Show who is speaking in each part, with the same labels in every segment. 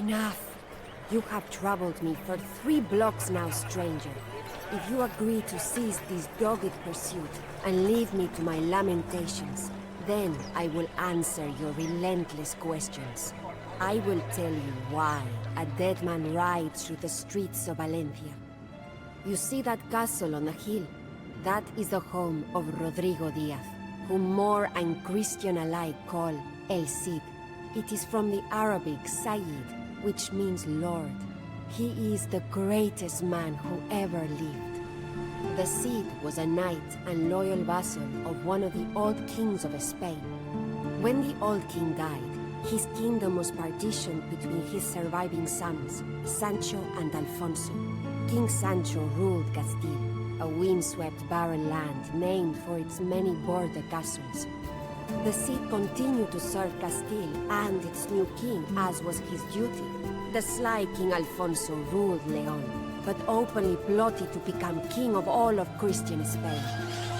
Speaker 1: Enough. You have troubled me for 3 blocks now, stranger. If you agree to cease this dogged pursuit and leave me to my lamentations, then I will answer your relentless questions. I will tell you why a dead man rides through the streets of Valencia. You see that castle on the hill? That is the home of Rodrigo Diaz, whom Moor and Christian alike call El Cid. It is from the Arabic Sayyid, which means Lord. He is the greatest man who ever lived. The Cid was a knight and loyal vassal of one of the old kings of Spain. When the old king died, his kingdom was partitioned between his surviving sons, Sancho and Alfonso. King Sancho ruled Castille, a windswept barren land named for its many border castles. The Cid continued to serve Castile and its new king, as was his duty. The sly King Alfonso ruled Leon, but openly plotted to become king of all of Christian Spain.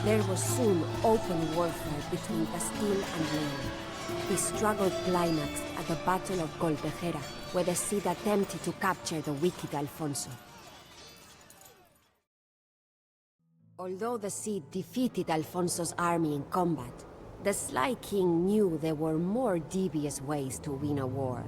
Speaker 1: There was soon open warfare between Castile and Leon. The struggle climaxed at the Battle of Coltejera, where the Cid attempted to capture the wicked Alfonso. Although the Cid defeated Alfonso's army in combat, the sly king knew there were more devious ways to win a war.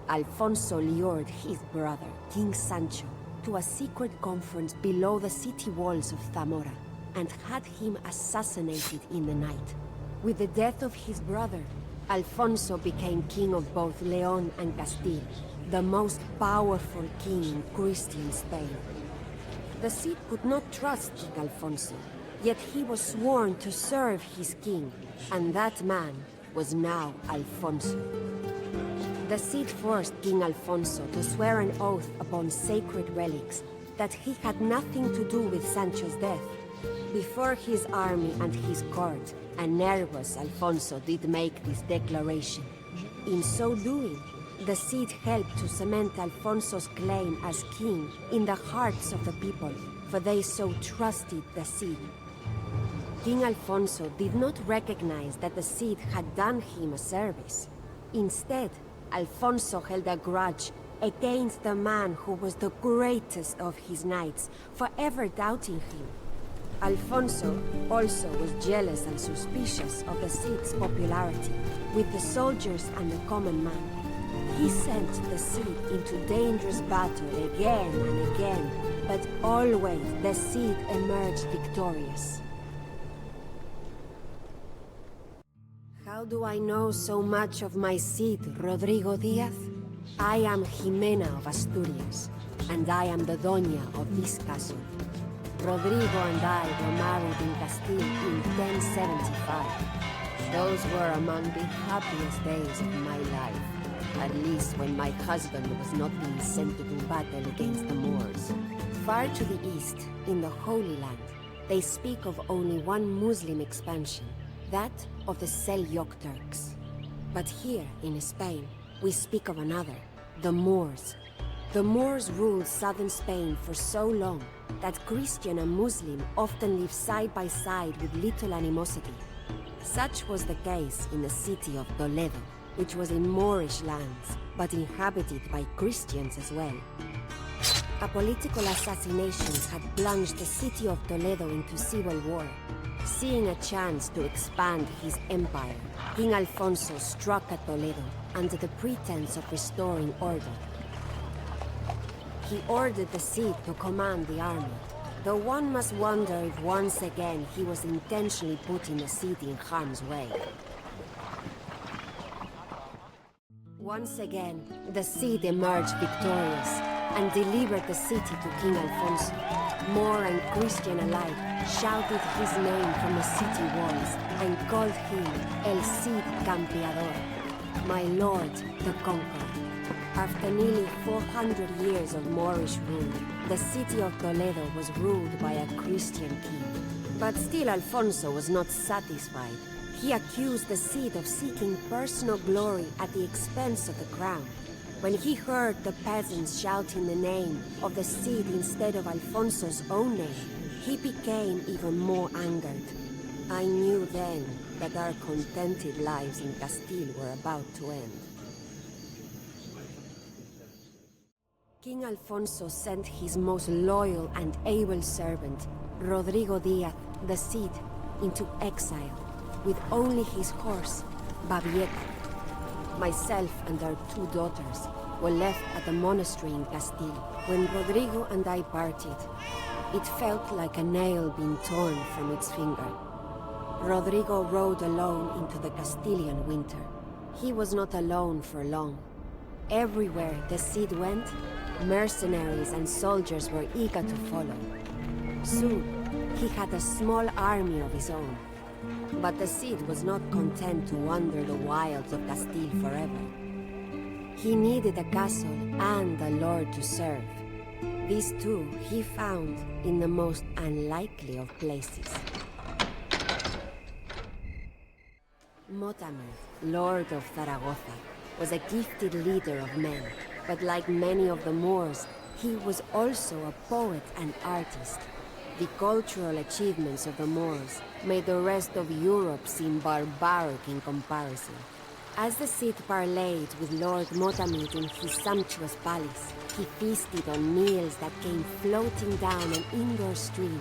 Speaker 1: Alfonso lured his brother, King Sancho, to a secret conference below the city walls of Zamora, and had him assassinated in the night. With the death of his brother, Alfonso became king of both Leon and Castile, the most powerful king in Christian Spain. The Cid could not trust King Alfonso, yet he was sworn to serve his king, and that man was now Alfonso. The Cid forced King Alfonso to swear an oath upon sacred relics that he had nothing to do with Sancho's death. Before his army and his court, a nervous Alfonso did make this declaration. In so doing, the Cid helped to cement Alfonso's claim as king in the hearts of the people, for they so trusted the Cid. King Alfonso did not recognize that the Cid had done him a service. Instead, Alfonso held a grudge against the man who was the greatest of his knights, forever doubting him. Alfonso also was jealous and suspicious of the Cid's popularity with the soldiers and the common man. He sent the Cid into dangerous battle again and again, but always the Cid emerged victorious. How do I know so much of my Cid, Rodrigo Diaz? I am Jimena of Asturias, and I am the Doña of this castle. Rodrigo and I were married in Castile in 1075. Those were among the happiest days of my life, at least when my husband was not being sent to do battle against the Moors. Far to the east, in the Holy Land, they speak of only one Muslim expansion, that of the Seljuk Turks. But here, in Spain, we speak of another, the Moors. The Moors ruled southern Spain for so long that Christian and Muslim often lived side by side with little animosity. Such was the case in the city of Toledo, which was in Moorish lands, but inhabited by Christians as well. A political assassination had plunged the city of Toledo into civil war. Seeing a chance to expand his empire, King Alfonso struck at Toledo under the pretense of restoring order. He ordered the Cid to command the army, though one must wonder if once again he was intentionally putting the Cid in harm's way. Once again, the Cid emerged victorious and delivered the city to King Alfonso. Moor and Christian alike shouted his name from the city walls and called him El Cid Campeador, my lord, the conqueror. After nearly 400 years of Moorish rule, the city of Toledo was ruled by a Christian king. But still Alfonso was not satisfied. He accused the Cid of seeking personal glory at the expense of the crown. When he heard the peasants shouting the name of the Cid instead of Alfonso's own name, he became even more angered. I knew then that our contented lives in Castile were about to end. King Alfonso sent his most loyal and able servant, Rodrigo Diaz, the Cid, into exile, with only his horse, Babieta. Myself and our 2 daughters were left at the monastery in Castille when Rodrigo and I parted. It felt like a nail being torn from its finger. Rodrigo rode alone into the Castilian winter. He was not alone for long. Everywhere the Cid went, mercenaries and soldiers were eager to follow. Soon, he had a small army of his own. But the Cid was not content to wander the wilds of Castile forever. He needed a castle and a lord to serve. These two he found in the most unlikely of places. Motamed, Lord of Zaragoza, was a gifted leader of men, but like many of the Moors, he was also a poet and artist. The cultural achievements of the Moors made the rest of Europe seem barbaric in comparison. As the Cid parleyed with Lord Motamed in his sumptuous palace, he feasted on meals that came floating down an indoor stream.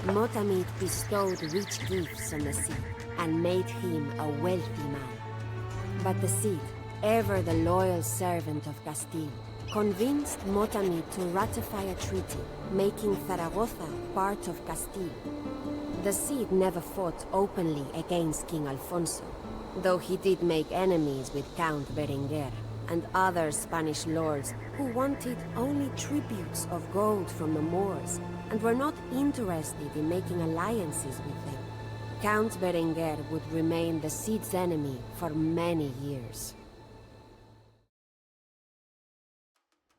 Speaker 1: Motamed bestowed rich gifts on the Cid and made him a wealthy man. But the Cid, ever the loyal servant of Castile, convinced Motamed to ratify a treaty, making Zaragoza part of Castile. The Cid never fought openly against King Alfonso, though he did make enemies with Count Berenguer and other Spanish lords who wanted only tributes of gold from the Moors and were not interested in making alliances with them. Count Berenguer would remain the Cid's enemy for many years.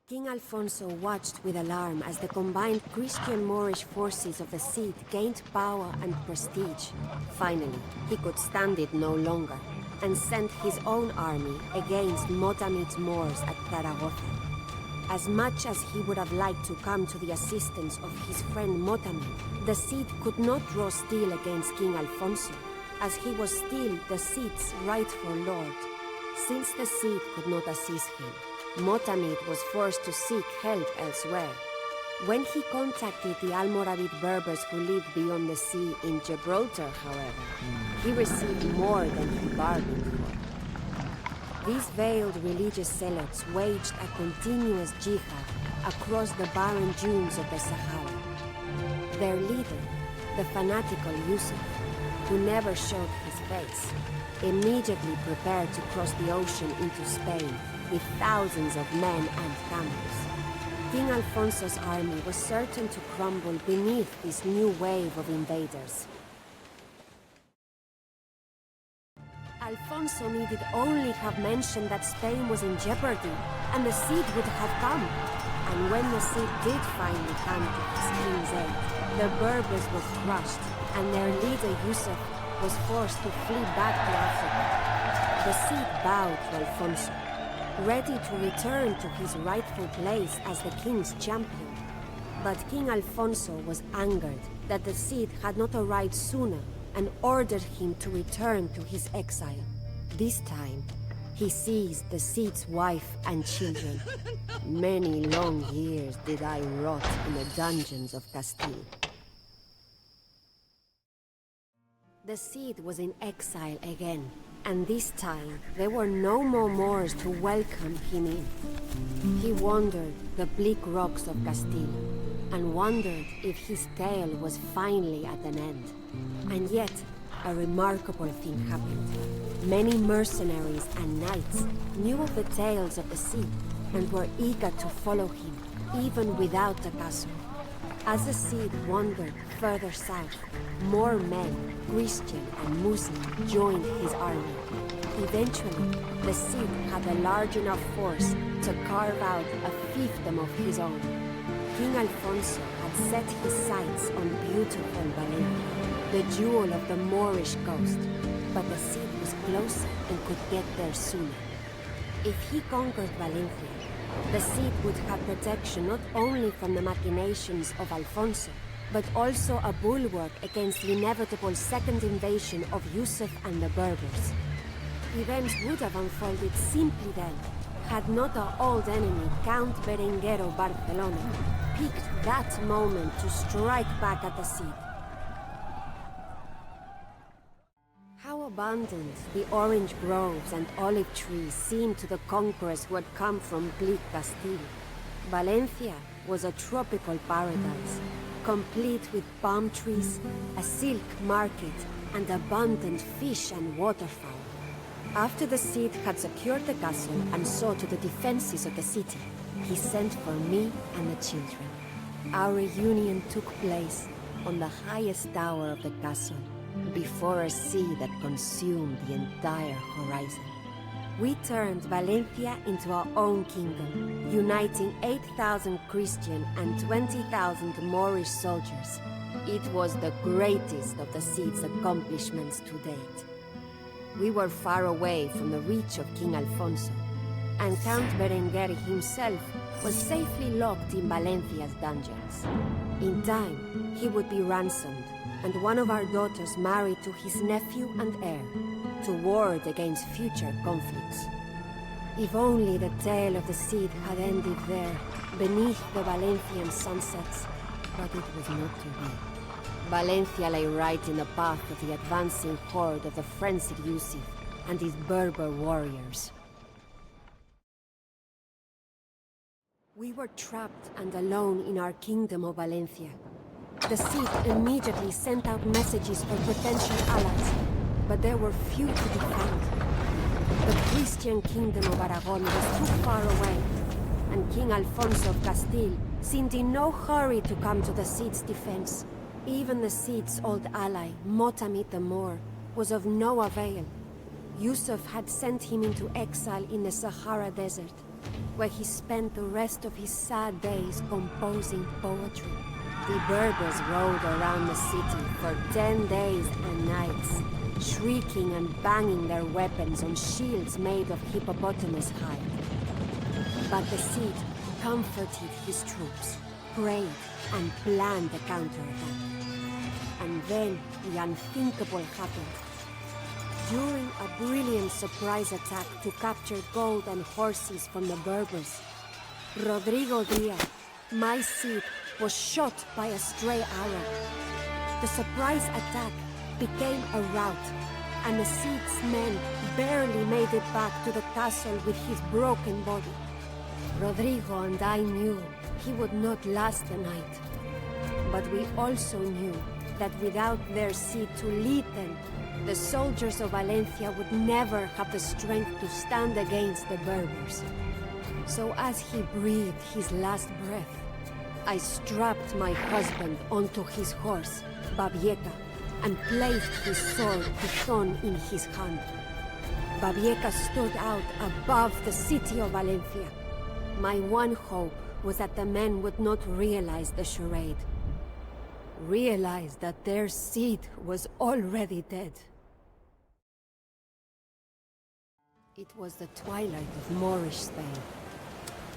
Speaker 1: King Alfonso watched with alarm as the combined Christian and Moorish forces of the Cid gained power and prestige. Finally, he could stand it no longer, and sent his own army against Motamed's Moors at Zaragoza. As much as he would have liked to come to the assistance of his friend Motamed, the Cid could not draw steel against King Alfonso, as he was still the Cid's rightful lord. Since the Cid could not assist him, Motamed was forced to seek help elsewhere. When he contacted the Almoravid Berbers who lived beyond the sea in Gibraltar, however, he received more than he bargained for. These veiled religious zealots waged a continuous jihad across the barren dunes of the Sahara. Their leader, the fanatical Yusuf, who never showed his face, immediately prepared to cross the ocean into Spain with thousands of men and camels. King Alfonso's army was certain to crumble beneath this new wave of invaders. Alfonso needed only have mentioned that Spain was in jeopardy, and the Cid would have come. And when the Cid did finally come to his king's aid, the Berbers were crushed, and their leader Yusuf was forced to flee back to Africa. The Cid bowed to Alfonso, ready to return to his rightful place as the king's champion. But King Alfonso was angered that the Cid had not arrived sooner and ordered him to return to his exile. This time, he seized the Cid's wife and children. Many long years did I rot in the dungeons of Castile. The Cid was in exile again, and this time there were no more Moors to welcome him in. He wandered the bleak rocks of Castile, and wondered if his tale was finally at an end. And yet, a remarkable thing happened. Many mercenaries and knights knew of the tales of the Cid, and were eager to follow him, even without the castle. As the Cid wandered further south, more men, Christian and Muslim, joined his army. Eventually, the Cid had a large enough force to carve out a fiefdom of his own. King Alfonso had set his sights on beautiful Valencia, the jewel of the Moorish coast, but the Cid was closer and could get there sooner. If he conquered Valencia, the Cid would have protection not only from the machinations of Alfonso, but also a bulwark against the inevitable second invasion of Yusuf and the Berbers. Events would have unfolded simply then, had not our old enemy, Count Berenguer of Barcelona, picked that moment to strike back at the Cid. How abundant the orange groves and olive trees seemed to the conquerors who had come from bleak Castille. Valencia was a tropical paradise, complete with palm trees, a silk market, and abundant fish and waterfowl. After the Cid had secured the castle and saw to the defenses of the city, he sent for me and the children. Our reunion took place on the highest tower of the castle, before a sea that consumed the entire horizon. We turned Valencia into our own kingdom, uniting 8,000 Christian and 20,000 Moorish soldiers. It was the greatest of the Cid's accomplishments to date. We were far away from the reach of King Alfonso, and Count Berenguer himself was safely locked in Valencia's dungeons. In time, he would be ransomed, and one of our daughters married to his nephew and heir, to ward against future conflicts. If only the tale of the Cid had ended there, beneath the Valencian sunsets, but it was not to be. Valencia lay right in the path of the advancing horde of the frenzied Yusuf and his Berber warriors. We were trapped and alone in our kingdom of Valencia. The Cid immediately sent out messages for potential allies, but there were few to be found. The Christian kingdom of Aragon was too far away, and King Alfonso of Castile seemed in no hurry to come to the Cid's defense. Even the Cid's old ally, Motamid the Moor, was of no avail. Yusuf had sent him into exile in the Sahara Desert, where he spent the rest of his sad days composing poetry. The Berbers rode around the city for 10 days and nights, shrieking and banging their weapons on shields made of hippopotamus hide. But the Cid comforted his troops, prayed, and planned a counterattack. And then the unthinkable happened. During a brilliant surprise attack to capture gold and horses from the Berbers, Rodrigo Diaz, my Cid, was shot by a stray arrow. The surprise attack became a rout, and the Cid's men barely made it back to the castle with his broken body. Rodrigo and I knew he would not last the night. But we also knew that without their Cid to lead them, the soldiers of Valencia would never have the strength to stand against the Berbers. So as he breathed his last breath, I strapped my husband onto his horse, Babieca, and placed his sword Tizon in his hand. Babieca stood out above the city of Valencia. My one hope was that the men would not realize the charade. Realize that their Cid was already dead. It was the twilight of Moorish Spain.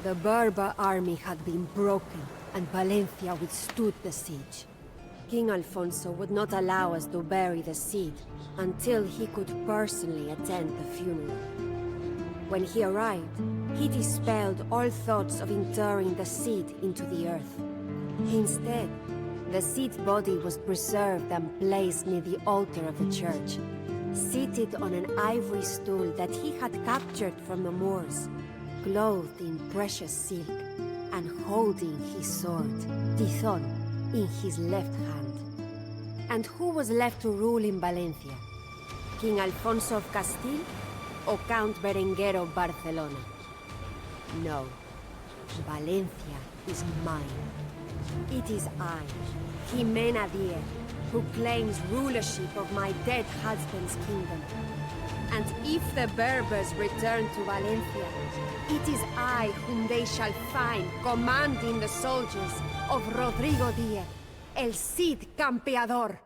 Speaker 1: The Berber army had been broken, and Valencia withstood the siege. King Alfonso would not allow us to bury the Cid until he could personally attend the funeral. When he arrived, he dispelled all thoughts of interring the Cid into the earth. Instead, the Cid's body was preserved and placed near the altar of the church, seated on an ivory stool that he had captured from the Moors, clothed in precious silk, and holding his sword, Tizon, in his left hand. And who was left to rule in Valencia? King Alfonso of Castile or Count Berenguer of Barcelona? No, Valencia is mine. It is I, Jimena Diaz, who claims rulership of my dead husband's kingdom. And if the Berbers return to Valencia, it is I whom they shall find commanding the soldiers of Rodrigo Diaz, El Cid Campeador.